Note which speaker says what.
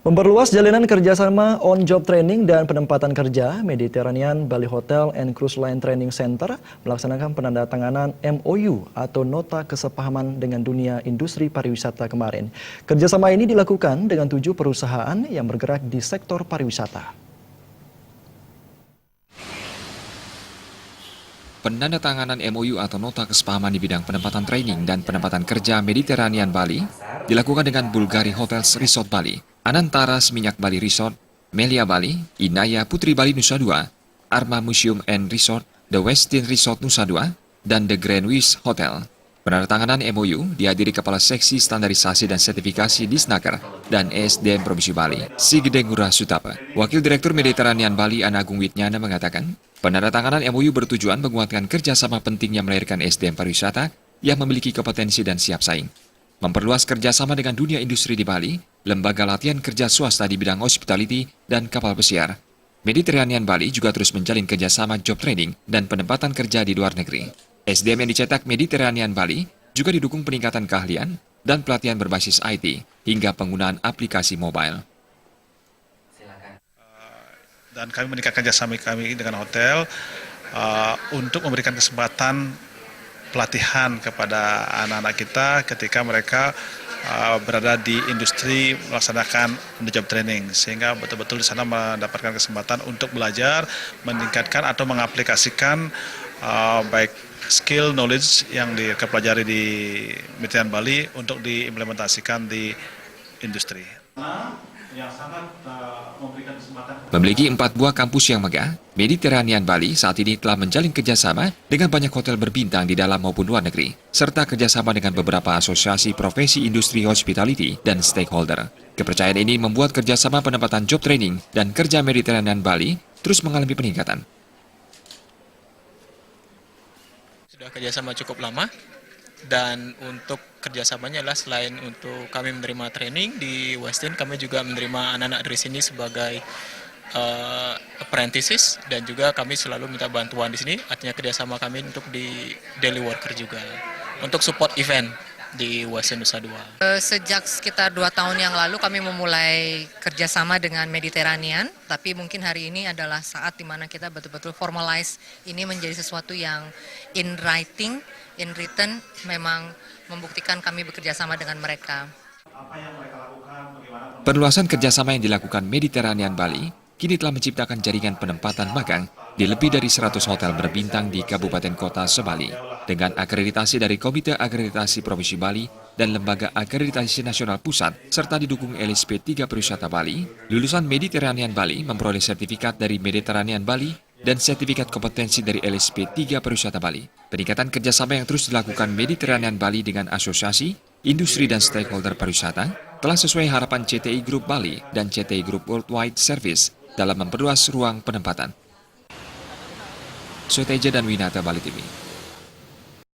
Speaker 1: Memperluas jalinan kerjasama on-job training dan penempatan kerja, Mediterranean Bali Hotel and Cruise Line Training Center melaksanakan penandatanganan MOU atau Nota Kesepahaman dengan Dunia Industri Pariwisata kemarin. Kerjasama ini dilakukan dengan 7 perusahaan yang bergerak di sektor pariwisata.
Speaker 2: Penandatanganan MOU atau Nota Kesepahaman di bidang penempatan training dan penempatan kerja Mediterranean Bali dilakukan dengan Bulgari Hotels Resort Bali, Anantaras Minyak Bali Resort, Melia Bali, Inaya Putri Bali Nusa Dua, Arma Museum and Resort, The Westin Resort Nusa Dua, dan The Grand Wish Hotel. Penandatanganan MOU dihadiri Kepala Seksi Standarisasi dan Sertifikasi Disnaker dan ESDM Provinsi Bali, Sigede Ngurah Sutapa. Wakil Direktur Mediterranean Bali Anagung Witnyana mengatakan, penandatanganan MOU bertujuan menguatkan kerjasama pentingnya melahirkan SDM pariwisata yang memiliki kompetensi dan siap saing. Memperluas kerjasama dengan dunia industri di Bali, lembaga latihan kerja swasta di bidang hospitality dan kapal pesiar. Mediterranean Bali juga terus menjalin kerjasama job training dan penempatan kerja di luar negeri. SDM yang dicetak Mediterranean Bali juga didukung peningkatan keahlian dan pelatihan berbasis IT hingga penggunaan aplikasi mobile.
Speaker 3: Dan kami meningkatkan kerjasama kami dengan hotel untuk memberikan kesempatan pelatihan kepada anak-anak kita ketika mereka berada di industri melaksanakan on-the-job training, sehingga betul-betul di sana mendapatkan kesempatan untuk belajar, meningkatkan atau mengaplikasikan baik skill, knowledge yang dipelajari di Mediterranean Bali untuk diimplementasikan di industri.
Speaker 2: Memiliki 4 buah kampus yang megah, Mediterranean Bali saat ini telah menjalin kerjasama dengan banyak hotel berbintang di dalam maupun luar negeri, serta kerjasama dengan beberapa asosiasi profesi industri hospitality dan stakeholder. Kepercayaan ini membuat kerjasama penempatan job training dan kerja Mediterranean Bali terus mengalami peningkatan.
Speaker 4: Sudah kerjasama cukup lama. Dan untuk kerjasamanya adalah selain untuk kami menerima training di Westin, kami juga menerima anak-anak dari sini sebagai apprentices, dan juga kami selalu minta bantuan di sini, artinya kerjasama kami untuk di daily worker juga, untuk support event di Westin Nusa Dua.
Speaker 5: Sejak sekitar 2 tahun yang lalu kami memulai kerjasama dengan Mediterranean, tapi mungkin hari ini adalah saat di mana kita betul-betul formalize ini menjadi sesuatu yang in writing, in written, memang membuktikan kami bekerja sama dengan mereka.
Speaker 2: Perluasan kerjasama yang dilakukan Mediterranean Bali kini telah menciptakan jaringan penempatan magang di lebih dari 100 hotel berbintang di kabupaten kota se-Bali. Dengan akreditasi dari Komite Akreditasi Provinsi Bali dan Lembaga Akreditasi Nasional Pusat, serta didukung LSP 3 Pariwisata Bali, lulusan Mediterranean Bali memperoleh sertifikat dari Mediterranean Bali dan sertifikat kompetensi dari LSP 3 Pariwisata Bali. Peningkatan kerjasama yang terus dilakukan Mediterranean Bali dengan asosiasi, industri dan stakeholder pariwisata telah sesuai harapan CTI Group Bali dan CTI Group Worldwide Service dalam memperluas ruang penempatan. Soteja dan Winata, Bali TV.